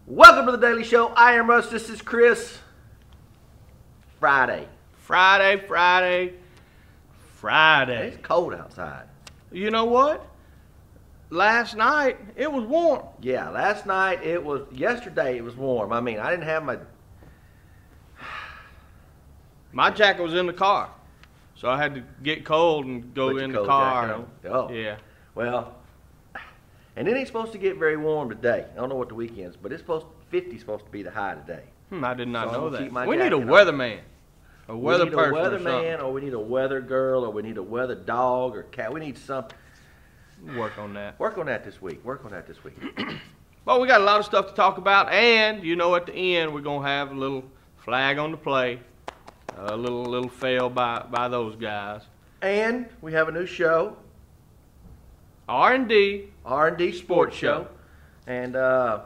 Welcome to the Daily Show. I am Russ. This is Chris. Friday. It's cold outside. You know what? Last night, it was warm. Yeah, last night it was, yesterday it was warm. I mean, I didn't have my... My jacket was in the car. So I had to get cold and go in the car. Oh. Yeah. Well, and it ain't supposed to get very warm today. I don't know what the weekend's, but it's supposed 50's supposed to be the high today. I did not know that. We need a weatherman. A weather person. We need a weatherman, or we need a weather girl, or we need a weather dog or cat. We need something. Work on that. Work on that this week. Well, we got a lot of stuff to talk about, and you know, at the end we're gonna have a little flag on the play, a little fail by those guys. And we have a new show, R&D Sports Show, and I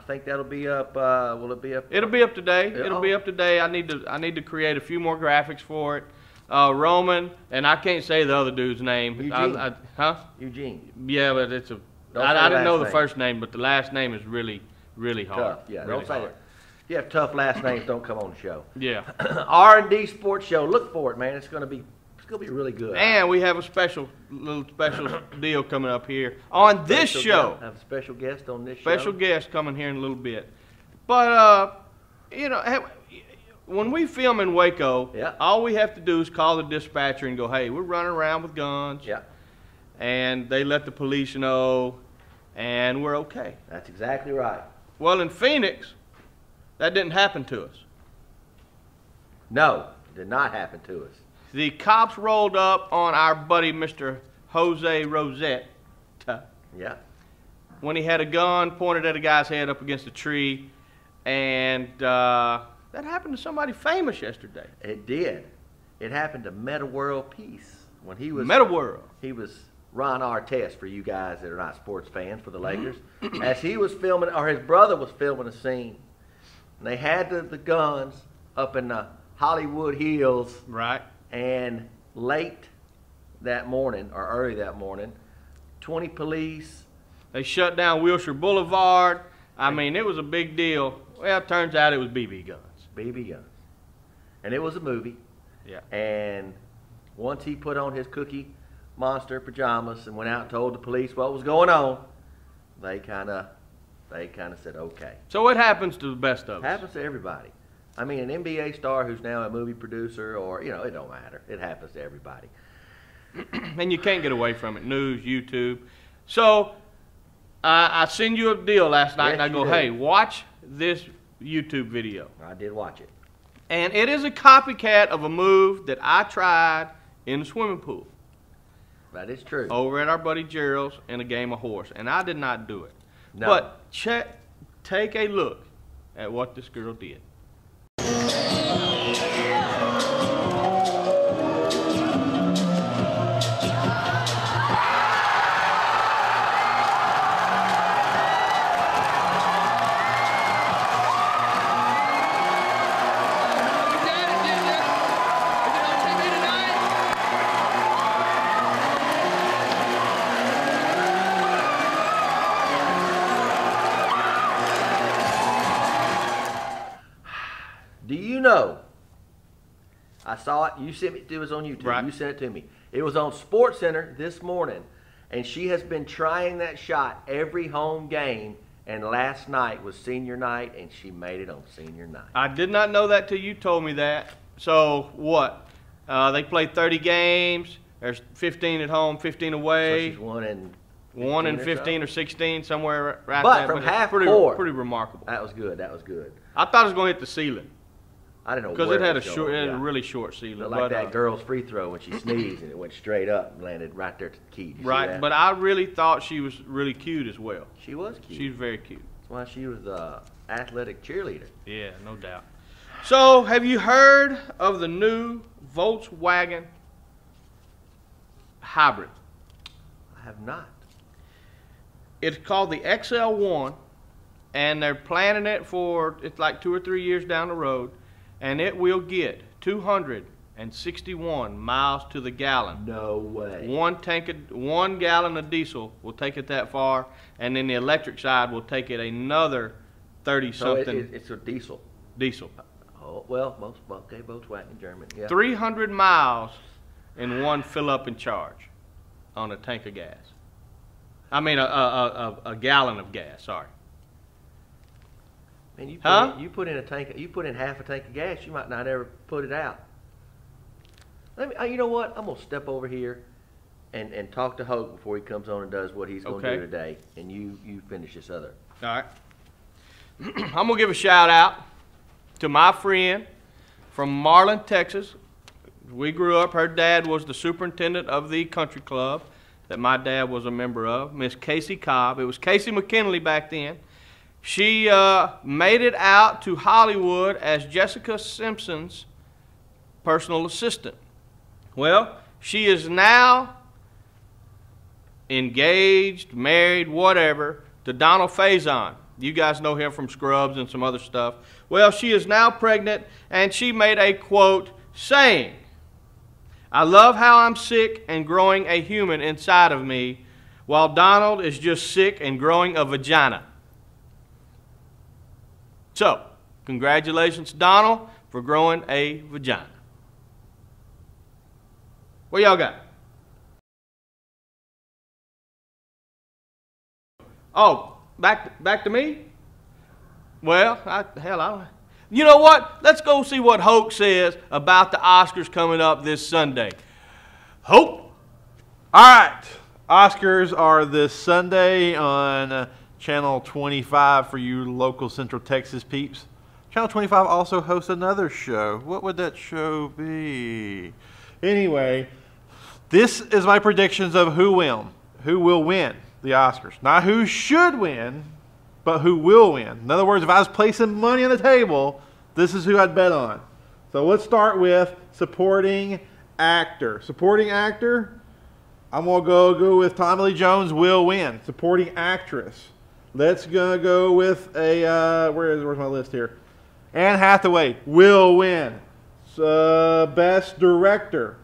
think that'll be up. Will it be up? It'll be up today. It'll be up today. I need to create a few more graphics for it. Roman, and I can't say the other dude's name. Eugene. Eugene. Yeah, but it's a. I didn't know the first name, but the last name is really hard. Tough. Yeah, really don't say that. If you have tough last names, don't come on the show. Yeah. R&D Sports Show. Look for it, man. It's gonna be really good. And we have a little special deal coming up here on this show. I have a special guest on this show. Special guest coming here in a little bit. But you know, when we film in Waco, all we have to do is call the dispatcher and go, "Hey, we're running around with guns." Yeah. And they let the police know, and we're okay. That's exactly right. Well, in Phoenix, that didn't happen to us. No, it did not happen to us. The cops rolled up on our buddy, Mr. Jose Rosette. Yeah. When he had a gun pointed at a guy's head up against a tree, and that happened to somebody famous yesterday. It did. It happened to Meta World Peace when he was Meta World. He was Ron Artest, for you guys that are not sports fans, for the Lakers. As he was filming, or his brother was filming a scene, and they had the guns up in the Hollywood Hills. Right. And late that morning, or early that morning, 20 police. They shut down Wilshire Boulevard. I mean, it was a big deal. Well, it turns out it was BB guns. BB guns. And it was a movie. Yeah. And once he put on his Cookie Monster pajamas and went out and told the police what was going on, they kind of said, okay. So it happens to the best of us. Happens to everybody. I mean, an NBA star who's now a movie producer, or, you know, it don't matter. It happens to everybody. And you can't get away from it. News, YouTube. So I send you a deal last night, and I go, hey, watch this YouTube video. I did watch it. And it is a copycat of a move that I tried in the swimming pool. That is true. Over at our buddy Gerald's in a game of horse. And I did not do it. No. But take a look at what this girl did. Do you know, I saw it, you sent me, it was on YouTube, right. You sent it to me. It was on SportsCenter this morning, and she has been trying that shot every home game, and last night was senior night, and she made it on senior night. I did not know that till you told me that. So what? They played 30 games, there's 15 at home, 15 away. So she's 1 in 15 or 16, somewhere right but there. From half court. Pretty remarkable. That was good, that was good. I thought it was going to hit the ceiling. I didn't know because where it had a really short ceiling. Looked like that girl's free throw when she sneezed and it went straight up and landed right there to the key. Right, but I really thought she was really cute as well. She was cute. She's very cute. That's why she was an athletic cheerleader. Yeah, no doubt. So, have you heard of the new Volkswagen hybrid? I have not. It's called the XL1, and they're planning it for, it's like 2 or 3 years down the road, and it will get 261 miles to the gallon. No way. 1 gallon of diesel will take it that far, and then the electric side will take it another 30-something. So it's a diesel. Diesel. Oh, well, okay, Volkswagen, German. Yeah. 300 miles in one fill up and charge on a tank of gas. I mean, a gallon of gas. Sorry. Man, you put in half a tank of gas, you might not ever put it out. You know what? I'm gonna step over here and talk to Hope before he comes on and does what he's gonna do today, and you finish this other. All right. I'm gonna give a shout out to my friend from Marlin, Texas. We grew up. Her dad was the superintendent of the country club that my dad was a member of, Miss Casey Cobb. It was Casey McKinley back then. She made it out to Hollywood as Jessica Simpson's personal assistant. Well, she is now engaged, married, whatever, to Donald Faison. You guys know him from Scrubs and some other stuff. Well, she is now pregnant, and she made a quote saying, "I love how I'm sick and growing a human inside of me, while Donald is just sick and growing a vagina." So, congratulations, Donald, for growing a vagina. What y'all got? Oh, back to me? Well, you know what? Let's go see what Hoke says about the Oscars coming up this Sunday. Hope? All right. Oscars are this Sunday on Channel 25 for you local Central Texas peeps. Channel 25 also hosts another show. What would that show be? Anyway, this is my predictions of who will win the Oscars. Not who should win, but who will win. In other words, if I was placing money on the table, this is who I'd bet on. So let's start with supporting actor. Supporting actor, I'm going to go with Tommy Lee Jones will win. Supporting actress, let's go with a, where's my list here? Anne Hathaway will win. Best director.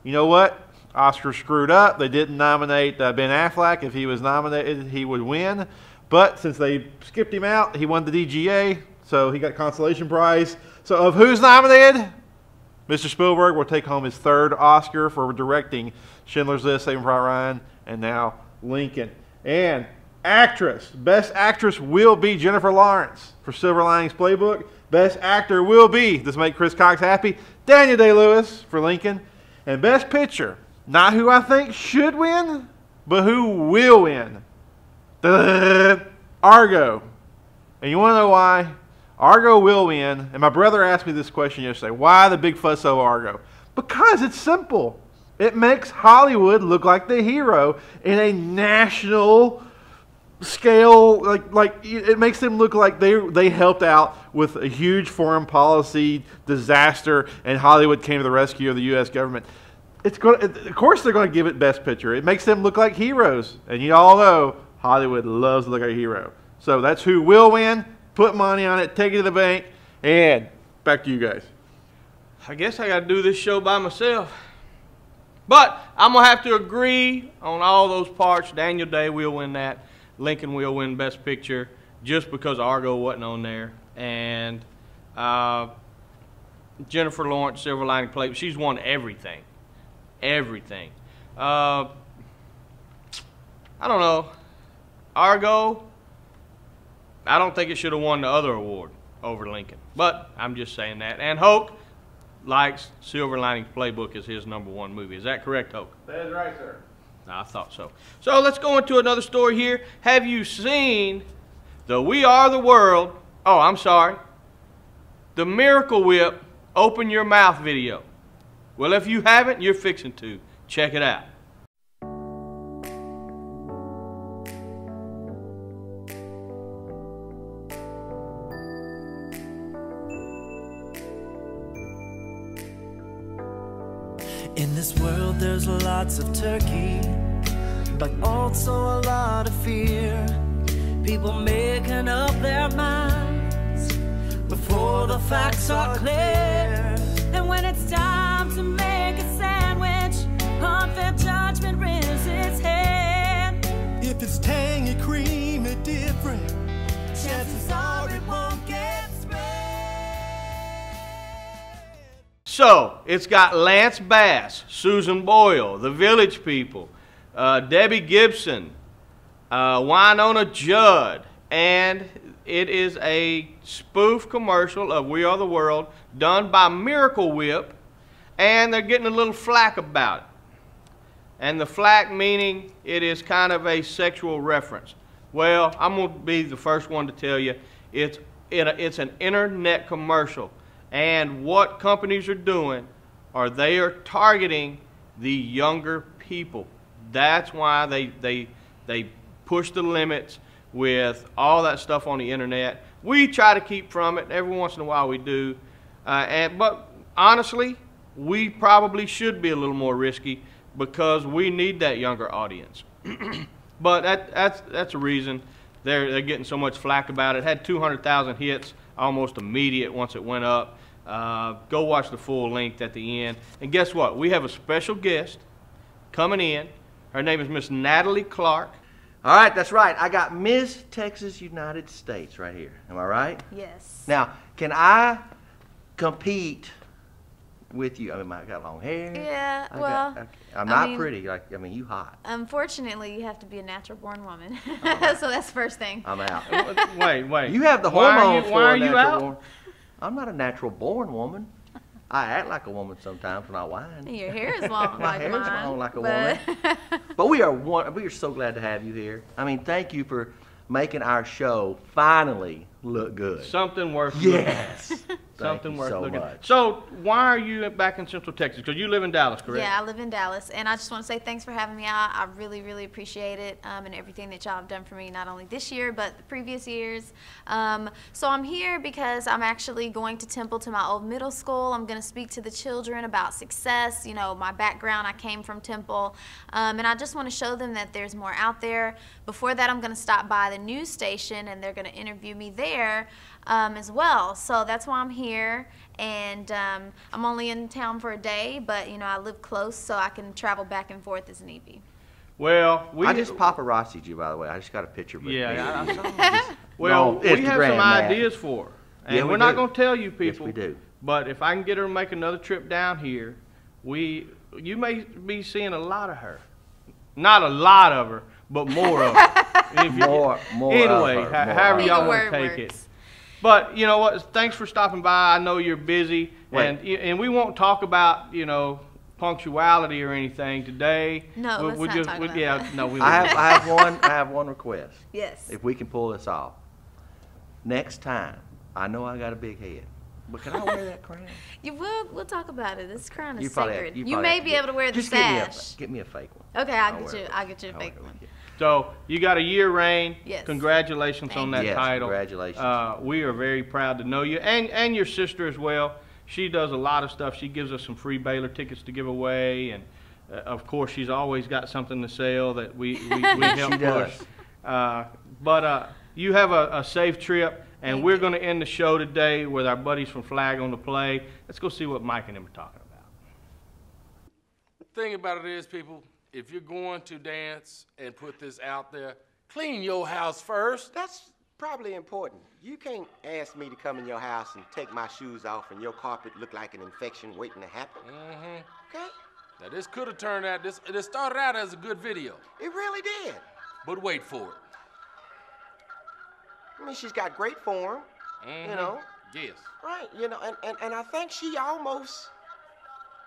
You know what? Oscar screwed up. They didn't nominate Ben Affleck. If he was nominated, he would win. But since they skipped him out, he won the DGA, so he got consolation prize. So of who's nominated? Mr. Spielberg will take home his third Oscar for directing Schindler's List, Saving Private Ryan, and now Lincoln. And actress. Best actress will be Jennifer Lawrence for Silver Linings Playbook. Best actor will be, this make Chris Cox happy, Daniel Day-Lewis for Lincoln. And best picture, not who I think should win, but who will win. Argo. And you want to know why? Argo will win. And my brother asked me this question yesterday. Why the big fuss over Argo? Because it's simple. It makes Hollywood look like the hero in a national scale. Like it makes them look like they helped out with a huge foreign policy disaster, and Hollywood came to the rescue of the U.S. government. Of course they're going to give it Best Picture. It makes them look like heroes. And you all know Hollywood loves to look like a hero. So that's who will win. Put money on it. Take it to the bank. And back to you guys. I guess I got to do this show by myself. But I'm going to have to agree on all those parts. Daniel Day will win that. Lincoln will win Best Picture just because Argo wasn't on there. And Jennifer Lawrence, Silver Lining Playbook, she's won everything. Everything. I don't know. Argo, I don't think it should have won the other award over Lincoln. But I'm just saying that. And Hoke likes Silver Linings Playbook as his #1 movie. Is that correct, Hoke? That is right, sir. I thought so. So let's go into another story here. Have you seen the We Are the World, I'm sorry, the Miracle Whip Open Your Mouth video? Well, if you haven't, you're fixing to. Check it out. In this world there's lots of turkey, but also a lot of fear. People making up their minds before the facts are clear. And when it's time to make a sandwich, unfair judgment rears its head. If it's tangy, creamy, different, chances are it won't So it's got Lance Bass, Susan Boyle, the Village People, Debbie Gibson, Winona Judd, and it is a spoof commercial of We Are the World done by Miracle Whip, and they're getting a little flack about it. And the flack meaning it is kind of a sexual reference. Well, I'm going to be the first one to tell you it's an internet commercial. And what companies are doing are they are targeting the younger people. That's why they push the limits with all that stuff on the internet. We try to keep from it. Every once in a while we do. But honestly, we probably should be a little more risky because we need that younger audience. But that's a reason they're getting so much flack about it. It had 200,000 hits almost immediate once it went up. Go watch the full length at the end. And guess what? We have a special guest coming in. Her name is Miss Natalie Clark. All right, that's right. I got Miss Texas United States right here. Am I right? Yes. Now, can I compete with you? I mean, I got long hair. Yeah, I'm not pretty. I mean, you hot. Unfortunately, you have to be a natural-born woman. Right. So that's the first thing. I'm out. Wait. You have the hormones for why are a you natural-born. out? I'm not a natural-born woman. I act like a woman sometimes when I whine. Your hair is long My like hair mine. is long like a woman. But we are so glad to have you here. I mean, thank you for making our show finally look good. Something worth looking at. Yes. Something worth so looking much. at. So why are you back in Central Texas? Because you live in Dallas, correct? Yeah, I live in Dallas, and I just want to say thanks for having me out. I really, really appreciate it, and everything that y'all have done for me, not only this year, but the previous years. So I'm here because I'm actually going to Temple to my old middle school. I'm going to speak to the children about success. You know, my background, I came from Temple, and I just want to show them that there's more out there. Before that, I'm going to stop by the news station, and they're going to interview me there as well. So that's why I'm here. And I'm only in town for a day, but you know I live close, so I can travel back and forth as need be. Well, I just paparazzi'd you, by the way. I just got a picture. Yeah, I saw well, we have Instagram, some ideas for her, and yeah, we're not going to tell you people. Yes, we do. But if I can get her to make another trip down here, you may be seeing a lot of her. Not a lot of her, but more of her. More anyway, of her, however y'all want want to take it. But you know what? Thanks for stopping by. I know you're busy, and we won't talk about punctuality or anything today. No, let's not talk about that. No, we. I have one request. Yes. If we can pull this off, next time. I know I got a big head, but can I wear that crown? You will. We'll talk about it. This crown is probably sacred. have- You may be able to wear the sash. Get me a fake one. Okay, I'll get you a fake one. So you got a year reign. Yes. Congratulations on that Yes, title. congratulations. We are very proud to know you, and your sister as well. She does a lot of stuff. She gives us some free Baylor tickets to give away, and of course she's always got something to sell that we help push. But you have a safe trip, and we're going to end the show today with our buddies from Flag on the Play. Let's go see what Mike and them are talking about. The thing about it is, people, if you're going to dance and put this out there, clean your house first. That's probably important. You can't ask me to come in your house and take my shoes off and your carpet look like an infection waiting to happen. Mm-hmm. Okay? Now, this could have turned out, this started out as a good video. It really did. But wait for it. I mean, she's got great form, you know. Yes. Right, you know, and I think she almost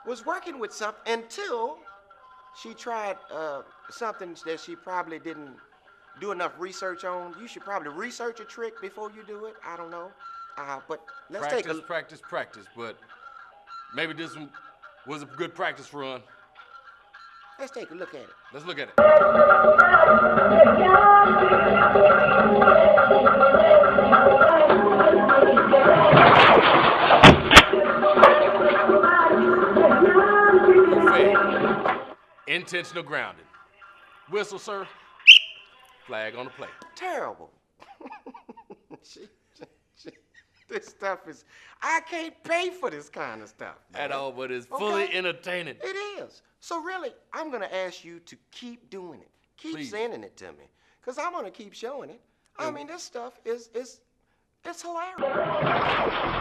was working with something until she tried something that she probably didn't do enough research on. You should probably research a trick before you do it. I don't know. But let's take a practice. But maybe this one was a good practice run. Let's take a look at it. Let's look at it. Intentional grounding. Whistle, sir. Flag on the play. Terrible. This stuff is, I can't pay for this kind of stuff. At all, but it's fully entertaining. It is. So really, I'm going to ask you to keep doing it. Keep sending it to me. Because I'm going to keep showing it. I mean, this stuff is hilarious.